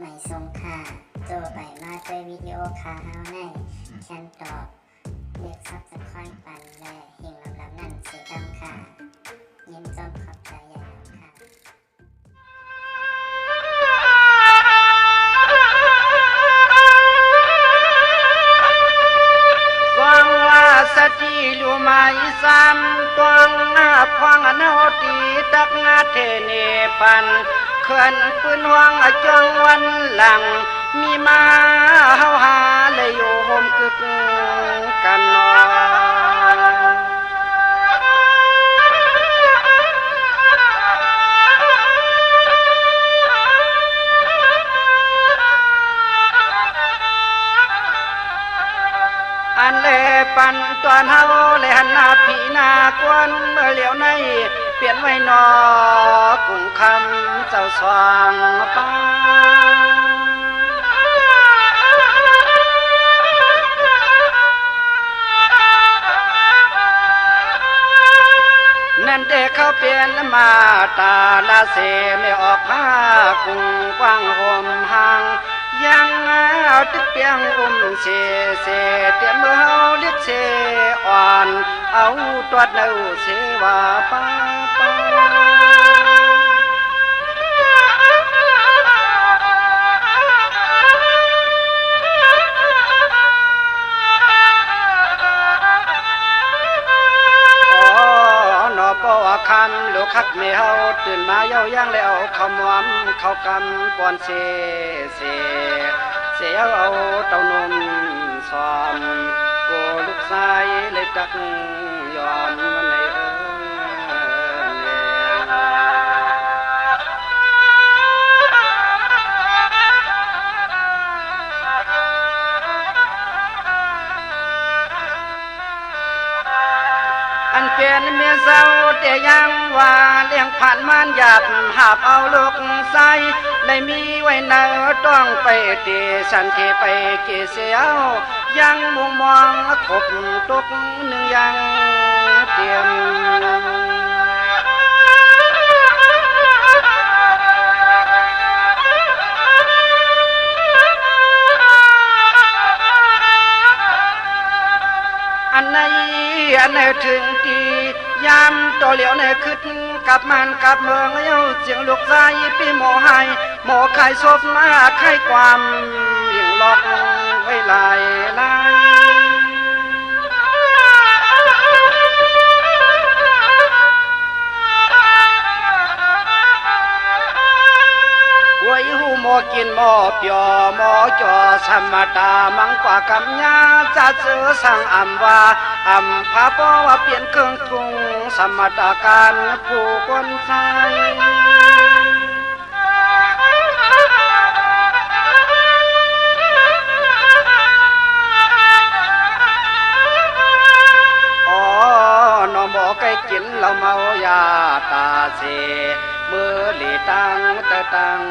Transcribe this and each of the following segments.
ไม่ทรงค่าโจไปมาด้วยวิดีโอคาเฮาในแคนตอบเรียกซับสไครป์ปันและหิ่งลำนั่นเสียดำค่ะยินจมขอบใจใหญ่ค่ะสวงว่าสติลูไม้ซ้ำตวงพวงนอตีตักงาเทเนปันเขื่อนปืนวังจวงวันหลังมีมาเฮาหาเลยอยู่โฮมกึกกันนออันเลปันตัวเฮาเลหันหน้าพีนากวนเมื่อเหลียวในเปลี่ยนไว้นอกุ้งคำเจ้าสว่างปังนั่นเด็กเขาเปลี่ยนมาตาลาเสไม่ออกผ้ากุ้งกว้างห่มห่างยังเอาตึกเปียงเสเตรียมมือเฮาเรียกเสอ่อนเอาตัวเนื้อเสว่าป้าคำลูกคักไม่เฮาตื่นมาเย้าย่างแล้วเขามอมเขากำปอนเสเอาเต้านมซ้อมโกลูกชายเลยจักยอมมันเลยอันเป็นเมียสาวแต่ยังว่าเลี้ยงผ่านมันหยาบหาบเอาลูกใส่ได้มีไว้เนอต้องไปเตะสันเทไปเกเสียวยังมุมมองขบตกหนึ่งยังเตรียมอันไหนถึงตียามตัวเหลียวในขึ้นกับมันกับเมืองเย้าเจียงลูกใจปีหมอให้หมอไข่ศพมาไข่ความยิ่งหลอกไว้ลายกวยหูหมอกินหมอเปียวหมอจอสมตามังกว่ากำยาจะเจอสั่งอำว่าอำพาป้อว่าเปลี่ยนเครื่องกรุงสมตาการผู้คนใส่นอหมอไก่กินเราเมายาตาเสมือหลีตังตะตัง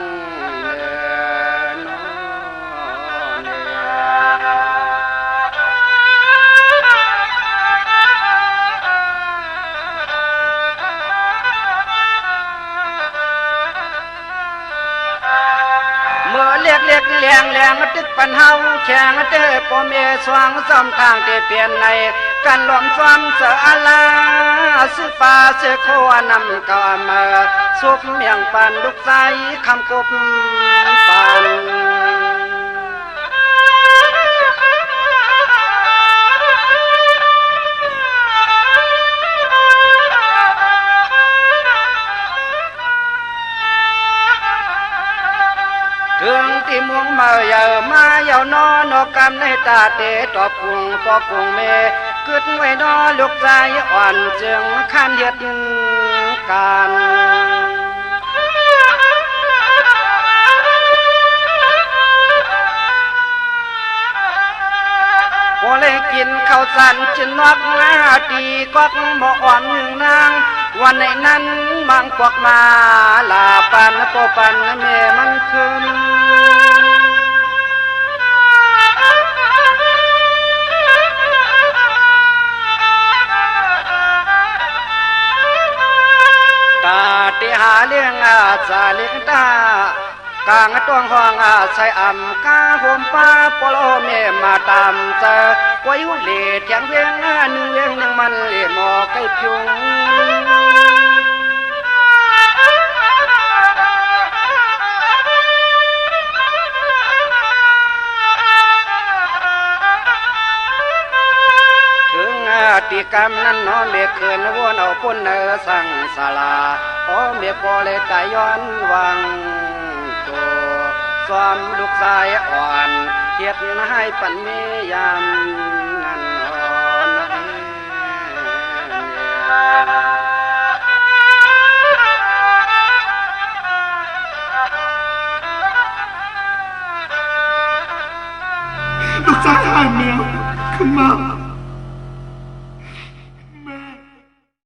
เรียกแรงตึกปันเฮาแข่งเตอปอเมสว่างซ้ำทางที่เปลี่ยนในกันล้อมซ้ำเสอลาสุปาเสโคนำกามาสุบเมียงปันลูกใจคำกบปันถึงที่มุงมาเยามาเยานอนกำในตาเตตอบพุงปอพุงเมกึดไว้นอลูกใจอ่อนจึงขันเหตุการพอเลยกินข้าวสันจึงนอกหน้าตีก็หมออ่อนหนึ่งนางวันในนั้นมังกวักมาลาปันโปปันแม่มันคืนตา ติหาเลี้ยงอาจาเลี้ยงตา กางตวงห้องอาใส่อ่ำกาโฮมป้าปโลเมมาตามเจอไว้หุ่นเล่เทียงเวียงหนึ่งเวียงหนึ่งมันเล่หมอไก่พิงติกรรมนั้นน้อเมฆเขินวนเอาปุ่นเนอสั่งสาลาโอเมฆพอเลยตายย้อนวังโจซ้อมลูกชายอ่อนเทียบให้ปันมียามนั้นอ่อน